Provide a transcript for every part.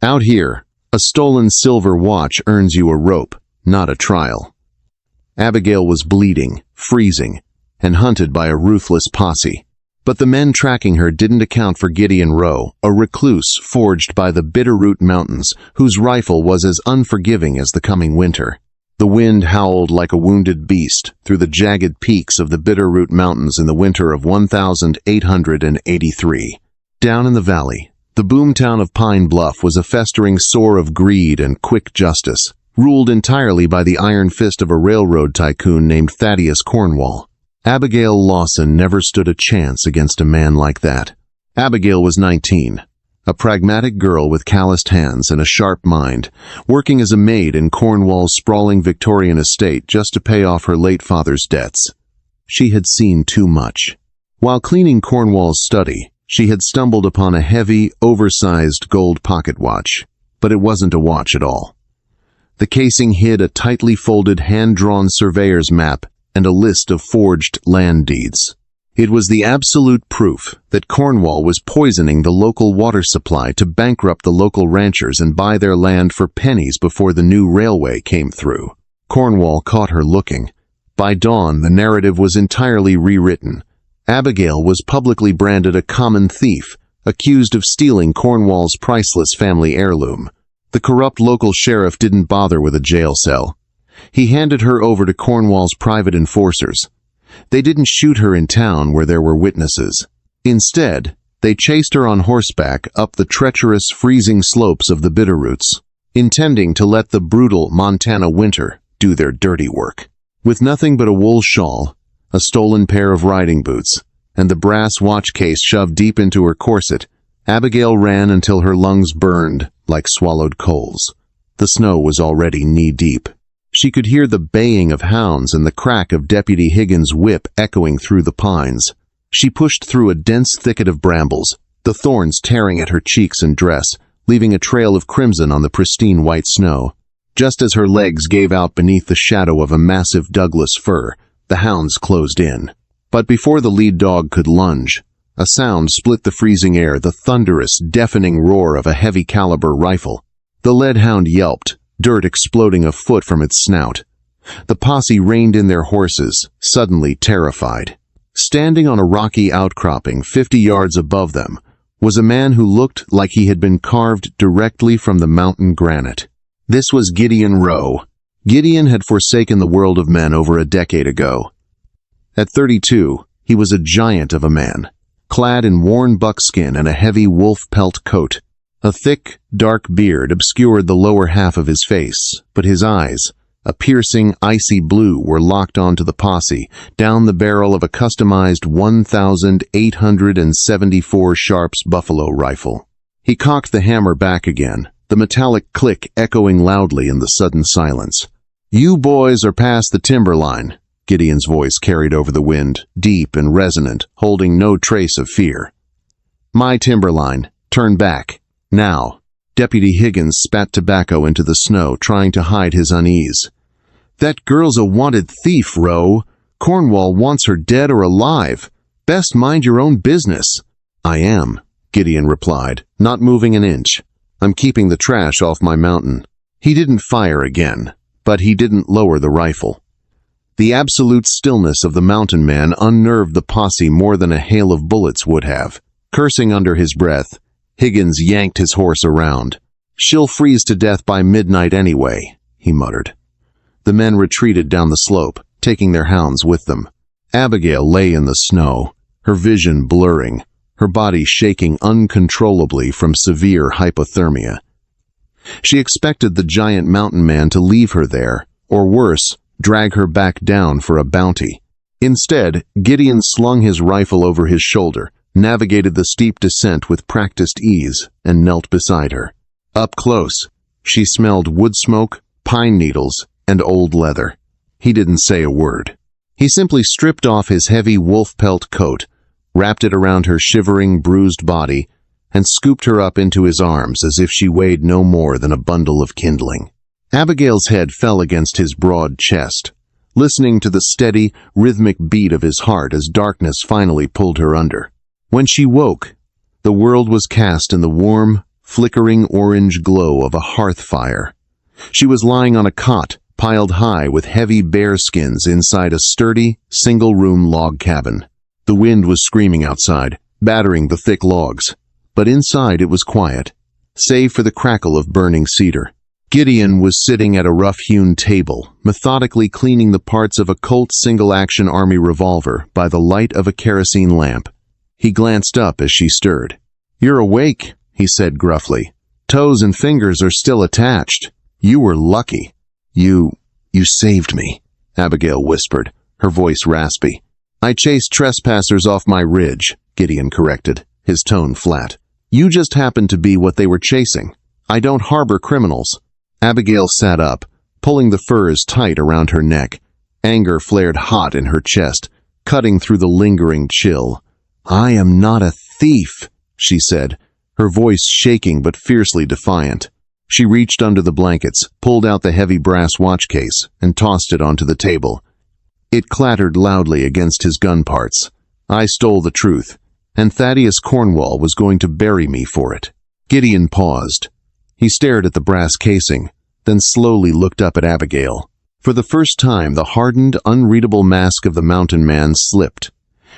Out here, a stolen silver watch earns you a rope, not a trial. Abigail was bleeding, freezing, and hunted by a ruthless posse. But the men tracking her didn't account for Gideon Rowe, a recluse forged by the Bitterroot Mountains, whose rifle was as unforgiving as the coming winter. The wind howled like a wounded beast through the jagged peaks of the Bitterroot Mountains in the winter of 1883. Down in the valley, the boomtown of Pine Bluff was a festering sore of greed and quick justice, ruled entirely by the iron fist of a railroad tycoon named Thaddeus Cornwall. Abigail Lawson never stood a chance against a man like that. Abigail was 19, a pragmatic girl with calloused hands and a sharp mind, working as a maid in Cornwall's sprawling Victorian estate just to pay off her late father's debts. She had seen too much. While cleaning Cornwall's study, she had stumbled upon a heavy, oversized gold pocket watch, but it wasn't a watch at all. The casing hid a tightly folded hand-drawn surveyor's map and a list of forged land deeds. It was the absolute proof that Cornwall was poisoning the local water supply to bankrupt the local ranchers and buy their land for pennies before the new railway came through. Cornwall caught her looking. By dawn, the narrative was entirely rewritten. Abigail was publicly branded a common thief, accused of stealing Cornwall's priceless family heirloom. The corrupt local sheriff didn't bother with a jail cell. He handed her over to Cornwall's private enforcers. They didn't shoot her in town where there were witnesses. Instead, they chased her on horseback up the treacherous, freezing slopes of the Bitterroots, intending to let the brutal Montana winter do their dirty work. With nothing but a wool shawl, a stolen pair of riding boots, and the brass watch case shoved deep into her corset, Abigail ran until her lungs burned like swallowed coals. The snow was already knee-deep. She could hear the baying of hounds and the crack of Deputy Higgins' whip echoing through the pines. She pushed through a dense thicket of brambles, the thorns tearing at her cheeks and dress, leaving a trail of crimson on the pristine white snow. Just as her legs gave out beneath the shadow of a massive Douglas fir, the hounds closed in. But before the lead dog could lunge, a sound split the freezing air, the thunderous, deafening roar of a heavy-caliber rifle. The lead hound yelped, dirt exploding a foot from its snout. The posse reined in their horses, suddenly terrified. Standing on a rocky outcropping 50 yards above them was a man who looked like he had been carved directly from the mountain granite. This was Gideon Rowe. Gideon had forsaken the world of men over a decade ago. At 32, he was a giant of a man, clad in worn buckskin and a heavy wolf pelt coat. A thick, dark beard obscured the lower half of his face, but his eyes, a piercing, icy blue, were locked onto the posse, down the barrel of a customized 1874 Sharps Buffalo rifle. He cocked the hammer back again, the metallic click echoing loudly in the sudden silence. "You boys are past the timberline," Gideon's voice carried over the wind, deep and resonant, holding no trace of fear. "My timberline. Turn back. Now." Deputy Higgins spat tobacco into the snow, trying to hide his unease. "That girl's a wanted thief, Rowe. Cornwall wants her dead or alive. Best mind your own business." "I am," Gideon replied, not moving an inch. "I'm keeping the trash off my mountain." He didn't fire again, but he didn't lower the rifle. The absolute stillness of the mountain man unnerved the posse more than a hail of bullets would have. Cursing under his breath, Higgins yanked his horse around. "She'll freeze to death by midnight anyway," he muttered. The men retreated down the slope, taking their hounds with them. Abigail lay in the snow, her vision blurring, her body shaking uncontrollably from severe hypothermia. She expected the giant mountain man to leave her there, or worse, drag her back down for a bounty. Instead, Gideon slung his rifle over his shoulder, navigated the steep descent with practiced ease, and knelt beside her. Up close, she smelled wood smoke, pine needles, and old leather. He didn't say a word. He simply stripped off his heavy wolf pelt coat, wrapped it around her shivering, bruised body, and scooped her up into his arms as if she weighed no more than a bundle of kindling. Abigail's head fell against his broad chest, listening to the steady, rhythmic beat of his heart as darkness finally pulled her under. When she woke, the world was cast in the warm, flickering orange glow of a hearth fire. She was lying on a cot, piled high with heavy bear skins inside a sturdy, single-room log cabin. The wind was screaming outside, battering the thick logs, but inside it was quiet, save for the crackle of burning cedar. Gideon was sitting at a rough-hewn table, methodically cleaning the parts of a Colt single-action army revolver by the light of a kerosene lamp. He glanced up as she stirred. "You're awake," he said gruffly. "Toes and fingers are still attached. You were lucky." You saved me," Abigail whispered, her voice raspy. "I chased trespassers off my ridge," Gideon corrected, his tone flat. "You just happened to be what they were chasing. I don't harbor criminals." Abigail sat up, pulling the furs tight around her neck. Anger flared hot in her chest, cutting through the lingering chill. "I am not a thief," she said, her voice shaking but fiercely defiant. She reached under the blankets, pulled out the heavy brass watch case, and tossed it onto the table. It clattered loudly against his gun parts. "I stole the truth, and Thaddeus Cornwall was going to bury me for it." Gideon paused. He stared at the brass casing, then slowly looked up at Abigail. For the first time, the hardened, unreadable mask of the mountain man slipped,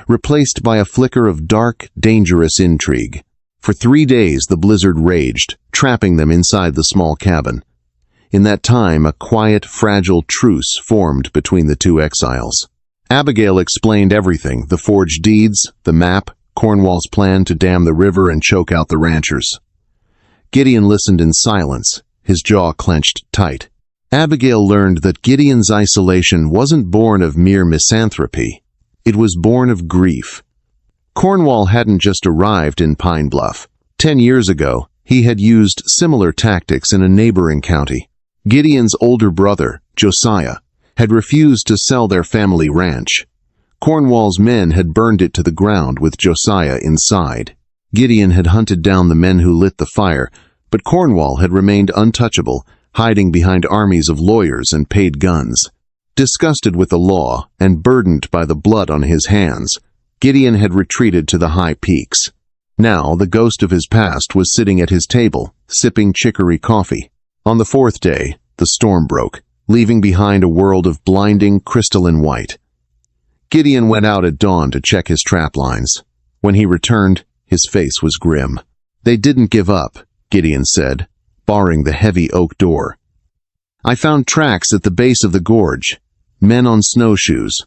replaced by a flicker of dark, dangerous intrigue. For 3 days the blizzard raged, trapping them inside the small cabin. In that time, a quiet, fragile truce formed between the two exiles. Abigail explained everything: the forged deeds, the map, Cornwall's plan to dam the river and choke out the ranchers. Gideon listened in silence, his jaw clenched tight. Abigail learned that Gideon's isolation wasn't born of mere misanthropy. It was born of grief. Cornwall hadn't just arrived in Pine Bluff. 10 years ago, he had used similar tactics in a neighboring county. Gideon's older brother, Josiah, had refused to sell their family ranch. Cornwall's men had burned it to the ground with Josiah inside. Gideon had hunted down the men who lit the fire, but Cornwall had remained untouchable, hiding behind armies of lawyers and paid guns. Disgusted with the law and burdened by the blood on his hands, Gideon had retreated to the high peaks. Now the ghost of his past was sitting at his table, sipping chicory coffee. On the 4th day, the storm broke, leaving behind a world of blinding, crystalline white. Gideon went out at dawn to check his trap lines. When he returned, his face was grim. "They didn't give up," Gideon said, barring the heavy oak door. "I found tracks at the base of the gorge, men on snowshoes.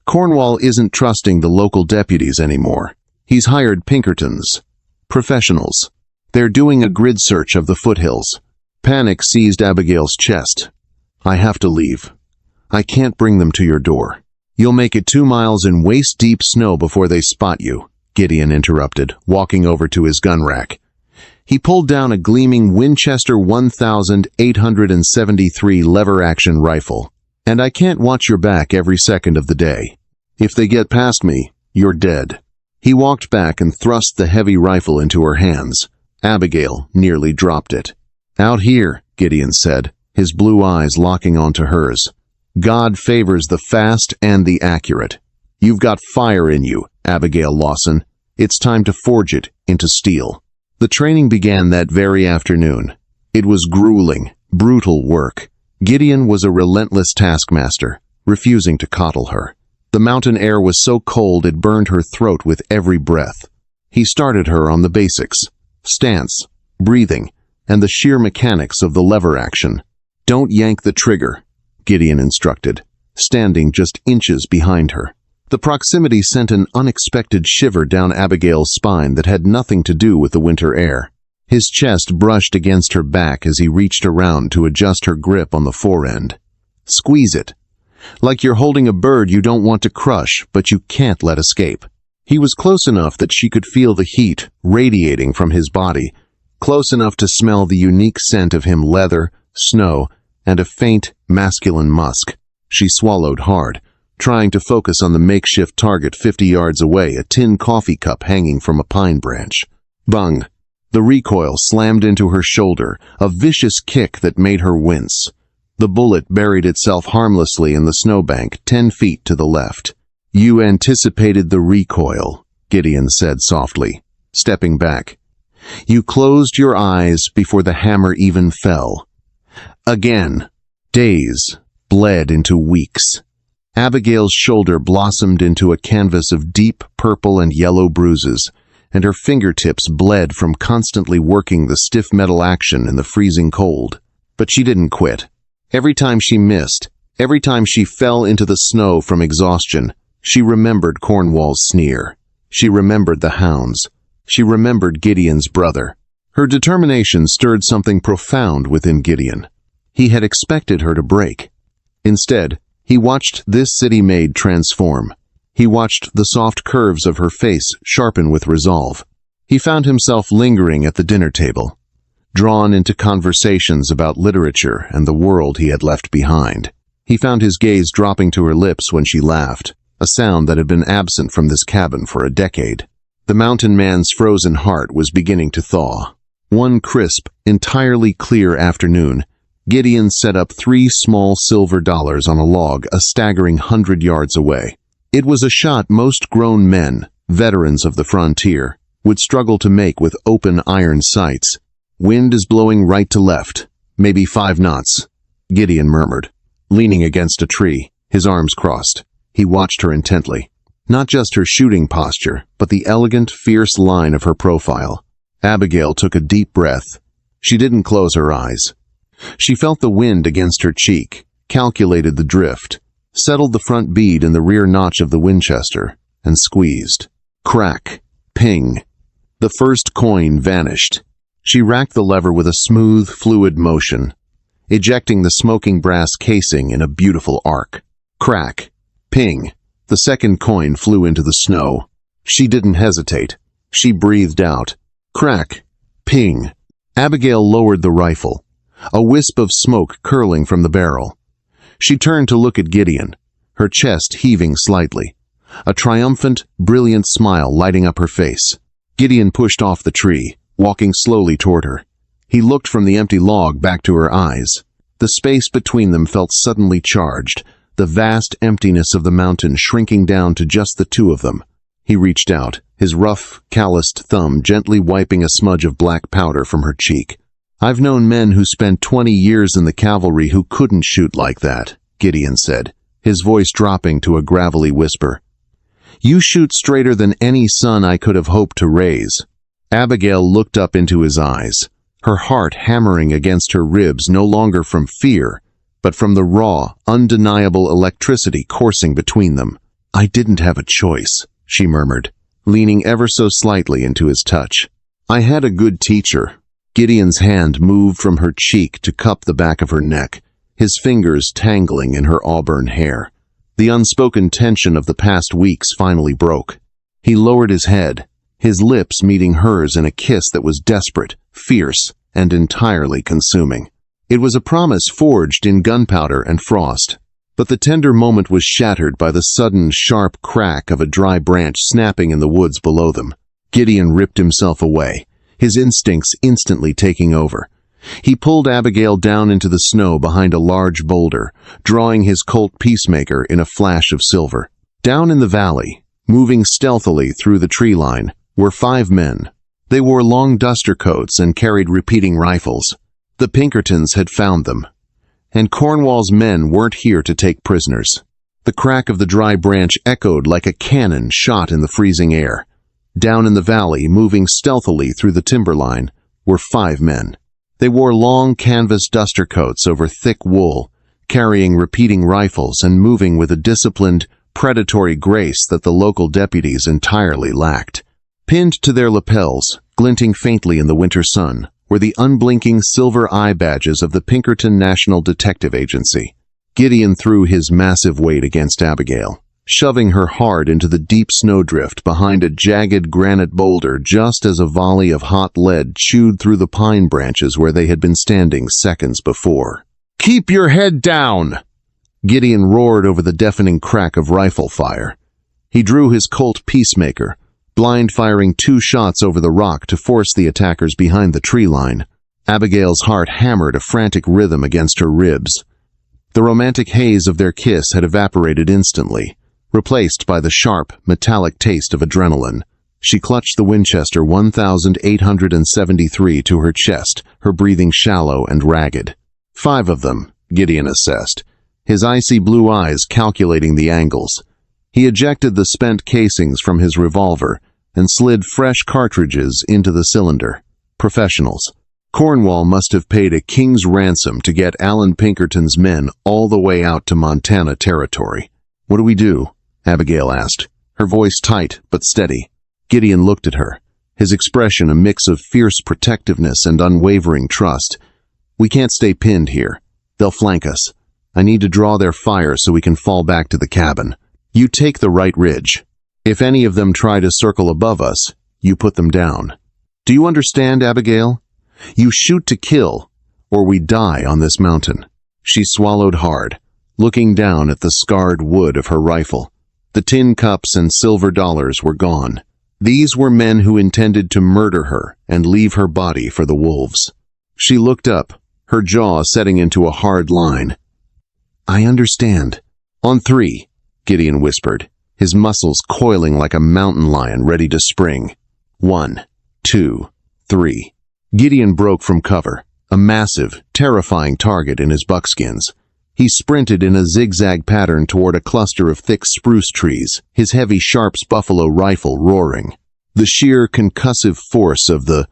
Cornwall isn't trusting the local deputies anymore. He's hired Pinkertons, professionals. They're doing a grid search of the foothills." Panic seized Abigail's chest. "I have to leave. I can't bring them to your door. You'll make it 2 miles in waist-deep snow before they spot you," Gideon interrupted, walking over to his gun rack. He pulled down a gleaming Winchester 1873 lever-action rifle. "And I can't watch your back every second of the day. If they get past me, you're dead." He walked back and thrust the heavy rifle into her hands. Abigail nearly dropped it. "Out here," Gideon said, his blue eyes locking onto hers. "God favors the fast and the accurate. You've got fire in you, Abigail Lawson. It's time to forge it into steel." The training began that very afternoon. It was grueling, brutal work. Gideon was a relentless taskmaster, refusing to coddle her. The mountain air was so cold it burned her throat with every breath. He started her on the basics: stance, breathing, and the sheer mechanics of the lever action. "Don't yank the trigger," Gideon instructed, standing just inches behind her. The proximity sent an unexpected shiver down Abigail's spine that had nothing to do with the winter air. His chest brushed against her back as he reached around to adjust her grip on the forend. "Squeeze it. Like you're holding a bird you don't want to crush, but you can't let escape." He was close enough that she could feel the heat radiating from his body, close enough to smell the unique scent of him: leather, snow, and a faint, masculine musk. She swallowed hard, trying to focus on the makeshift target 50 yards away, a tin coffee cup hanging from a pine branch. Bung! The recoil slammed into her shoulder, a vicious kick that made her wince. The bullet buried itself harmlessly in the snowbank 10 feet to the left. "You anticipated the recoil," Gideon said softly, stepping back. You closed your eyes before the hammer even fell. Again. Days bled into weeks. Abigail's shoulder blossomed into a canvas of deep purple and yellow bruises, and her fingertips bled from constantly working the stiff metal action in the freezing cold. But she didn't quit. Every time she missed, every time she fell into the snow from exhaustion, she remembered Cornwall's sneer. She remembered the hounds. She remembered Gideon's brother. Her determination stirred something profound within Gideon. He had expected her to break. Instead, he watched this city-maid transform. He watched the soft curves of her face sharpen with resolve. He found himself lingering at the dinner table, drawn into conversations about literature and the world he had left behind. He found his gaze dropping to her lips when she laughed, a sound that had been absent from this cabin for a decade. The mountain man's frozen heart was beginning to thaw. One crisp, entirely clear afternoon, Gideon set up 3 small silver dollars on a log a staggering 100 yards away. It was a shot most grown men, veterans of the frontier, would struggle to make with open iron sights. "Wind is blowing right to left, maybe 5 knots, Gideon murmured, leaning against a tree, his arms crossed. He watched her intently. Not just her shooting posture, but the elegant, fierce line of her profile. Abigail took a deep breath. She didn't close her eyes. She felt the wind against her cheek, calculated the drift, settled the front bead in the rear notch of the Winchester, and squeezed. Crack. Ping. The first coin vanished. She racked the lever with a smooth, fluid motion, ejecting the smoking brass casing in a beautiful arc. Crack. Ping. The second coin flew into the snow. She didn't hesitate. She breathed out. Crack. Ping. Abigail lowered the rifle, a wisp of smoke curling from the barrel. She turned to look at Gideon, her chest heaving slightly, a triumphant, brilliant smile lighting up her face. Gideon pushed off the tree, walking slowly toward her. He looked from the empty log back to her eyes. The space between them felt suddenly charged, the vast emptiness of the mountain shrinking down to just the two of them. He reached out, his rough, calloused thumb gently wiping a smudge of black powder from her cheek. "I've known men who spent 20 years in the cavalry who couldn't shoot like that," Gideon said, his voice dropping to a gravelly whisper. "You shoot straighter than any son I could have hoped to raise." Abigail looked up into his eyes, her heart hammering against her ribs no longer from fear, but from the raw, undeniable electricity coursing between them. "I didn't have a choice," she murmured, leaning ever so slightly into his touch. "I had a good teacher." Gideon's hand moved from her cheek to cup the back of her neck, his fingers tangling in her auburn hair. The unspoken tension of the past weeks finally broke. He lowered his head, his lips meeting hers in a kiss that was desperate, fierce, and entirely consuming. It was a promise forged in gunpowder and frost, but the tender moment was shattered by the sudden, sharp crack of a dry branch snapping in the woods below them. Gideon ripped himself away, his instincts instantly taking over. He pulled Abigail down into the snow behind a large boulder, drawing his Colt Peacemaker in a flash of silver. Down in the valley, moving stealthily through the tree line, were 5 men. They wore long duster coats and carried repeating rifles. The Pinkertons had found them, and Cornwall's men weren't here to take prisoners. The crack of the dry branch echoed like a cannon shot in the freezing air. Down in the valley, moving stealthily through the timberline, were 5 men. They wore long canvas duster coats over thick wool, carrying repeating rifles and moving with a disciplined, predatory grace that the local deputies entirely lacked. Pinned to their lapels, glinting faintly in the winter sun, were the unblinking silver eye badges of the Pinkerton National Detective Agency. Gideon threw his massive weight against Abigail, shoving her hard into the deep snowdrift behind a jagged granite boulder just as a volley of hot lead chewed through the pine branches where they had been standing seconds before. "Keep your head down!" Gideon roared over the deafening crack of rifle fire. He drew his Colt Peacemaker, blind-firing 2 shots over the rock to force the attackers behind the tree line. Abigail's heart hammered a frantic rhythm against her ribs. The romantic haze of their kiss had evaporated instantly, replaced by the sharp, metallic taste of adrenaline. She clutched the Winchester 1873 to her chest, her breathing shallow and ragged. 5 of them, Gideon assessed, his icy blue eyes calculating the angles. He ejected the spent casings from his revolver and slid fresh cartridges into the cylinder. Professionals. Cornwall must have paid a king's ransom to get Alan Pinkerton's men all the way out to Montana territory. "What do we do?" Abigail asked, her voice tight but steady. Gideon looked at her, his expression a mix of fierce protectiveness and unwavering trust. "We can't stay pinned here. They'll flank us. I need to draw their fire so we can fall back to the cabin. You take the right ridge. If any of them try to circle above us, you put them down. Do you understand, Abigail? You shoot to kill, or we die on this mountain." She swallowed hard, looking down at the scarred wood of her rifle. The tin cups and silver dollars were gone. These were men who intended to murder her and leave her body for the wolves. She looked up, her jaw setting into a hard line. "I understand." "On 3, Gideon whispered, his muscles coiling like a mountain lion ready to spring. 1, 2, 3. Gideon broke from cover, a massive, terrifying target in his buckskins. He sprinted in a zigzag pattern toward a cluster of thick spruce trees, his heavy Sharps buffalo rifle roaring. The sheer concussive force of the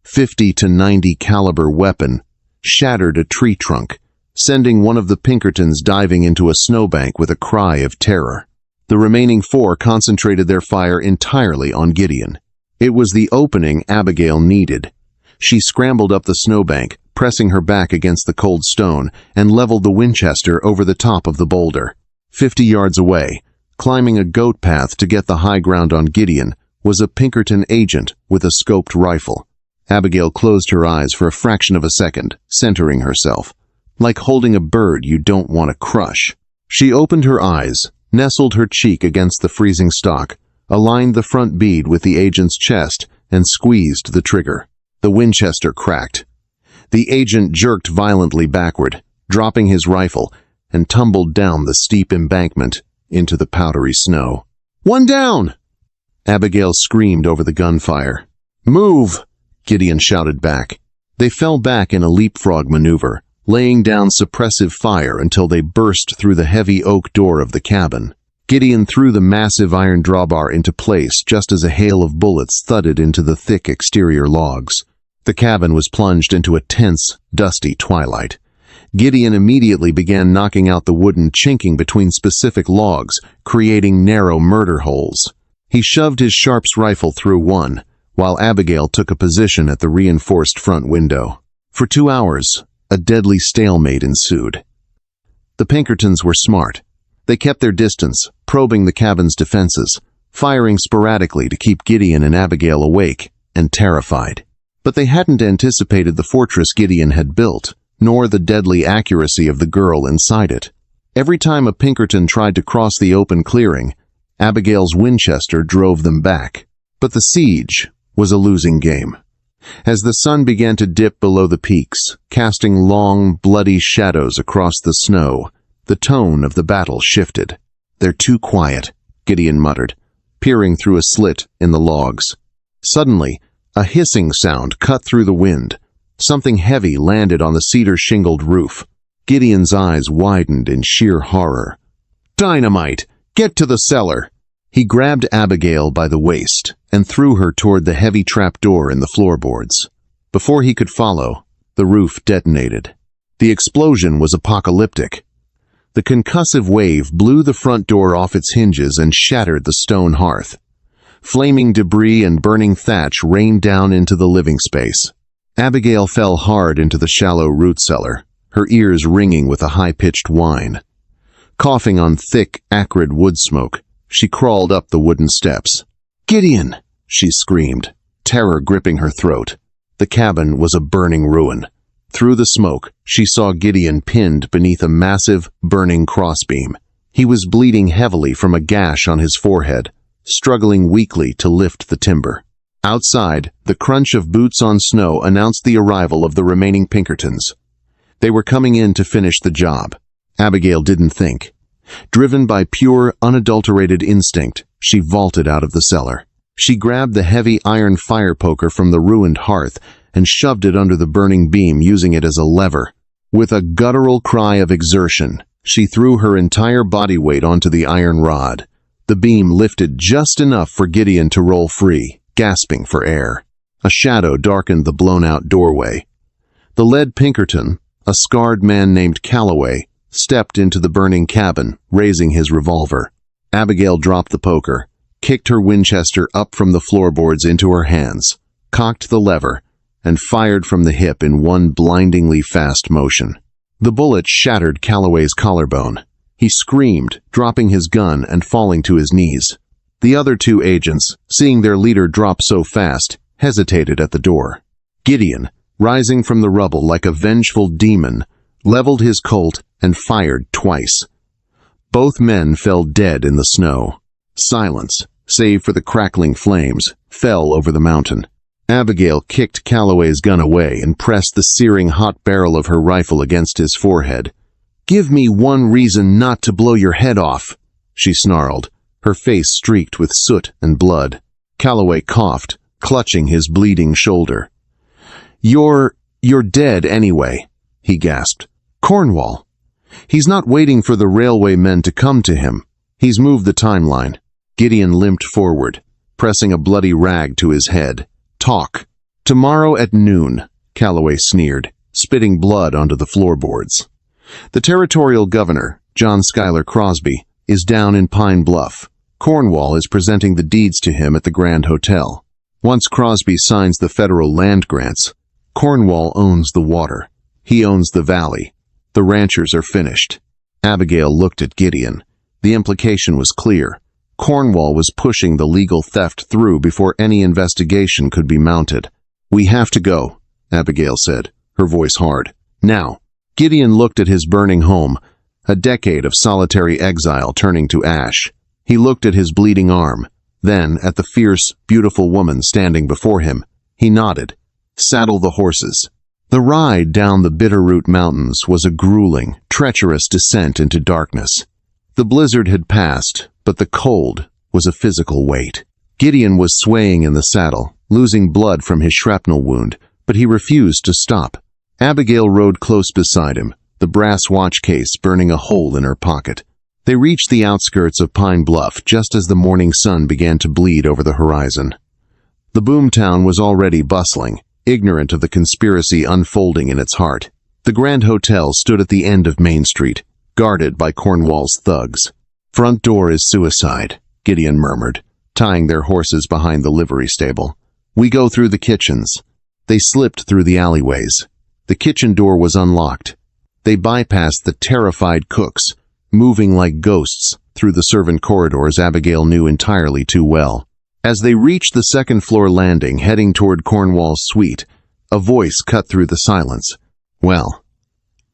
50 to 90 caliber weapon shattered a tree trunk, sending one of the Pinkertons diving into a snowbank with a cry of terror. The remaining 4 concentrated their fire entirely on Gideon. It was the opening Abigail needed. She scrambled up the snowbank, pressing her back against the cold stone, and leveled the Winchester over the top of the boulder. 50 yards away, climbing a goat path to get the high ground on Gideon, was a Pinkerton agent with a scoped rifle. Abigail closed her eyes for a fraction of a second, centering herself. Like holding a bird you don't want to crush. She opened her eyes, nestled her cheek against the freezing stock, aligned the front bead with the agent's chest, and squeezed the trigger. The Winchester cracked. The agent jerked violently backward, dropping his rifle, and tumbled down the steep embankment into the powdery snow. "One down!" Abigail screamed over the gunfire. "Move!" Gideon shouted back. They fell back in a leapfrog maneuver, laying down suppressive fire until they burst through the heavy oak door of the cabin. Gideon threw the massive iron drawbar into place just as a hail of bullets thudded into the thick exterior logs. The cabin was plunged into a tense, dusty twilight. Gideon immediately began knocking out the wooden chinking between specific logs, creating narrow murder holes. He shoved his Sharps rifle through one, while Abigail took a position at the reinforced front window. For 2 hours, a deadly stalemate ensued. The Pinkertons were smart. They kept their distance, probing the cabin's defenses, firing sporadically to keep Gideon and Abigail awake and terrified. But they hadn't anticipated the fortress Gideon had built, nor the deadly accuracy of the girl inside it. Every time a Pinkerton tried to cross the open clearing, Abigail's Winchester drove them back. But the siege was a losing game. As the sun began to dip below the peaks, casting long, bloody shadows across the snow, the tone of the battle shifted. "They're too quiet," Gideon muttered, peering through a slit in the logs. Suddenly, a hissing sound cut through the wind. Something heavy landed on the cedar-shingled roof. Gideon's eyes widened in sheer horror. "Dynamite! Get to the cellar!" He grabbed Abigail by the waist and threw her toward the heavy trapdoor in the floorboards. Before he could follow, the roof detonated. The explosion was apocalyptic. The concussive wave blew the front door off its hinges and shattered the stone hearth. Flaming debris and burning thatch rained down into the living space. Abigail fell hard into the shallow root cellar, her ears ringing with a high-pitched whine. Coughing on thick, acrid wood smoke, she crawled up the wooden steps. "Gideon!" she screamed, terror gripping her throat. The cabin was a burning ruin. Through the smoke, she saw Gideon pinned beneath a massive, burning crossbeam. He was bleeding heavily from a gash on his forehead, struggling weakly to lift the timber. Outside, the crunch of boots on snow announced the arrival of the remaining Pinkertons. They were coming in to finish the job. Abigail didn't think. Driven by pure, unadulterated instinct, she vaulted out of the cellar. She grabbed the heavy iron fire poker from the ruined hearth and shoved it under the burning beam, using it as a lever. With a guttural cry of exertion, she threw her entire body weight onto the iron rod. The beam lifted just enough for Gideon to roll free, gasping for air. A shadow darkened the blown-out doorway. The lead Pinkerton, a scarred man named Calloway, stepped into the burning cabin, raising his revolver. Abigail dropped the poker, kicked her Winchester up from the floorboards into her hands, cocked the lever, and fired from the hip in one blindingly fast motion. The bullet shattered Calloway's collarbone. He screamed, dropping his gun and falling to his knees. The other two agents, seeing their leader drop so fast, hesitated at the door. Gideon, rising from the rubble like a vengeful demon, leveled his Colt and fired twice. Both men fell dead in the snow. Silence, save for the crackling flames, fell over the mountain. Abigail kicked Calloway's gun away and pressed the searing hot barrel of her rifle against his forehead. "Give me one reason not to blow your head off," she snarled, her face streaked with soot and blood. Calloway coughed, clutching his bleeding shoulder. You're dead anyway," he gasped. "Cornwall. He's not waiting for the railway men to come to him. He's moved the timeline." Gideon limped forward, pressing a bloody rag to his head. "Talk." "Tomorrow at noon," Calloway sneered, spitting blood onto the floorboards. "The territorial governor, John Schuyler Crosby, is down in Pine Bluff. Cornwall is presenting the deeds to him at the Grand Hotel. Once Crosby signs the federal land grants, Cornwall owns the water. He owns the valley. The ranchers are finished." Abigail looked at Gideon. The implication was clear. Cornwall was pushing the legal theft through before any investigation could be mounted. "We have to go," Abigail said, her voice hard. "Now." Gideon looked at his burning home, a decade of solitary exile turning to ash. He looked at his bleeding arm, then at the fierce, beautiful woman standing before him. He nodded. "Saddle the horses." The ride down the Bitterroot Mountains was a grueling, treacherous descent into darkness. The blizzard had passed, but the cold was a physical weight. Gideon was swaying in the saddle, losing blood from his shrapnel wound, but he refused to stop. Abigail rode close beside him, the brass watch case burning a hole in her pocket. They reached the outskirts of Pine Bluff just as the morning sun began to bleed over the horizon. The boomtown was already bustling, ignorant of the conspiracy unfolding in its heart. The Grand Hotel stood at the end of Main Street, guarded by Cornwall's thugs. "Front door is suicide," Gideon murmured, tying their horses behind the livery stable. "We go through the kitchens." They slipped through the alleyways. The kitchen door was unlocked. They bypassed the terrified cooks, moving like ghosts through the servant corridors Abigail knew entirely too well. As they reached the second-floor landing heading toward Cornwall's suite, a voice cut through the silence. "Well,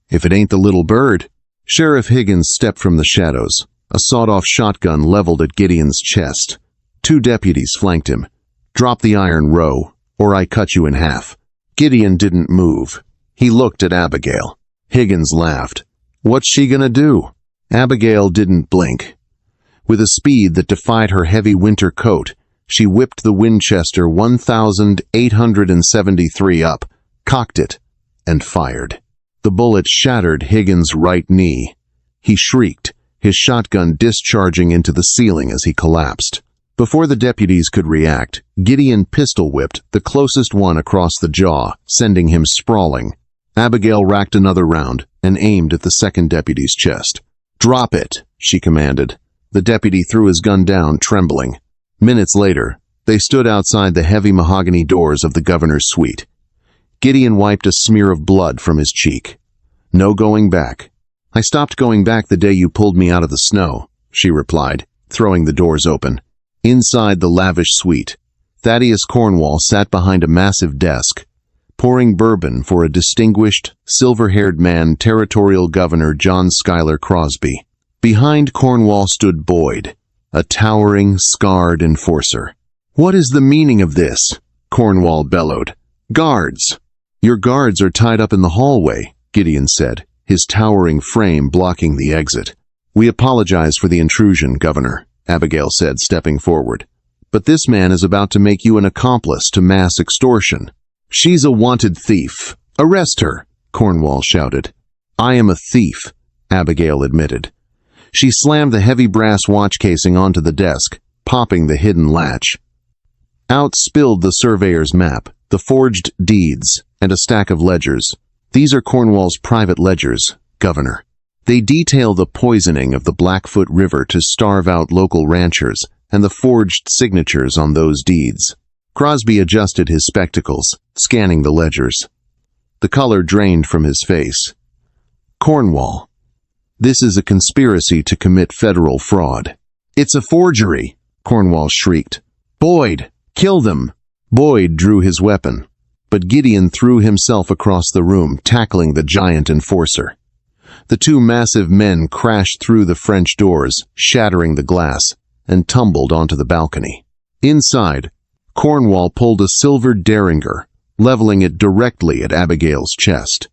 if it ain't the little bird." Sheriff Higgins stepped from the shadows, a sawed-off shotgun leveled at Gideon's chest. Two deputies flanked him. "Drop the iron, Rowe, or I cut you in half." Gideon didn't move. He looked at Abigail. Higgins laughed. "What's she gonna do?" Abigail didn't blink. With a speed that defied her heavy winter coat, she whipped the Winchester 1873 up, cocked it, and fired. The bullet shattered Higgins' right knee. He shrieked, his shotgun discharging into the ceiling as he collapsed. Before the deputies could react, Gideon pistol-whipped the closest one across the jaw, sending him sprawling. Abigail racked another round and aimed at the second deputy's chest. "Drop it," she commanded. The deputy threw his gun down, trembling. Minutes later, they stood outside the heavy mahogany doors of the governor's suite. Gideon wiped a smear of blood from his cheek. "No going back." "I stopped going back the day you pulled me out of the snow," she replied, throwing the doors open. Inside the lavish suite, Thaddeus Cornwall sat behind a massive desk, pouring bourbon for a distinguished, silver-haired man, Territorial Governor John Schuyler Crosby. Behind Cornwall stood Boyd, a towering, scarred enforcer. "What is the meaning of this?" Cornwall bellowed. "Guards!" "Your guards are tied up in the hallway," Gideon said, his towering frame blocking the exit. "We apologize for the intrusion, Governor," Abigail said, stepping forward. But this man is about to make you an accomplice to mass extortion. She's a wanted thief. Arrest her, Cornwall shouted. I am a thief, Abigail admitted. She slammed the heavy brass watch casing onto the desk, popping the hidden latch. Out spilled the surveyor's map, the forged deeds, and a stack of ledgers. These are Cornwall's private ledgers, Governor. They detail the poisoning of the Blackfoot River to starve out local ranchers and the forged signatures on those deeds. Crosby adjusted his spectacles, scanning the ledgers. The color drained from his face. Cornwall. This is a conspiracy to commit federal fraud. It's a forgery, Cornwall shrieked. Boyd, kill them! Boyd drew his weapon, but Gideon threw himself across the room, tackling the giant enforcer. The two massive men crashed through the French doors, shattering the glass, and tumbled onto the balcony. Inside, Cornwall pulled a silver derringer, leveling it directly at Abigail's chest.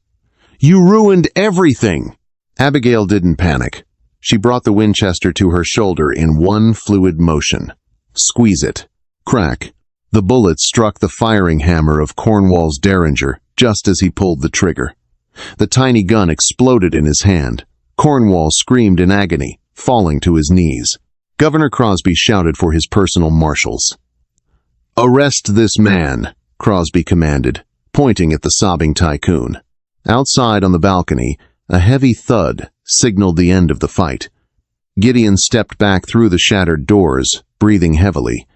You ruined everything! Abigail didn't panic. She brought the Winchester to her shoulder in one fluid motion. Squeeze it. Crack. The bullet struck the firing hammer of Cornwall's derringer just as he pulled the trigger. The tiny gun exploded in his hand. Cornwall screamed in agony, falling to his knees. Governor Crosby shouted for his personal marshals. Arrest this man, Crosby commanded, pointing at the sobbing tycoon. Outside on the balcony, a heavy thud signaled the end of the fight. Gideon stepped back through the shattered doors, breathing heavily.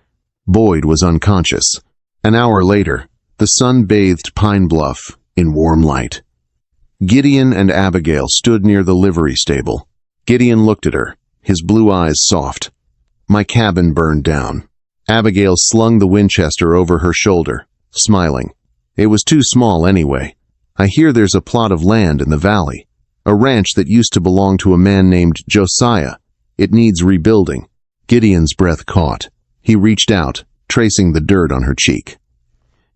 Boyd was unconscious. An hour later, the sun bathed Pine Bluff in warm light. Gideon and Abigail stood near the livery stable. Gideon looked at her, his blue eyes soft. My cabin burned down. Abigail slung the Winchester over her shoulder, smiling. It was too small anyway. I hear there's a plot of land in the valley. A ranch that used to belong to a man named Josiah. It needs rebuilding. Gideon's breath caught. He reached out, tracing the dirt on her cheek.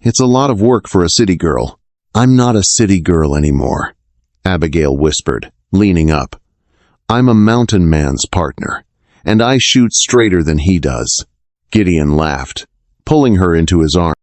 It's a lot of work for a city girl. I'm not a city girl anymore, Abigail whispered, leaning up. I'm a mountain man's partner, and I shoot straighter than he does. Gideon laughed, pulling her into his arms.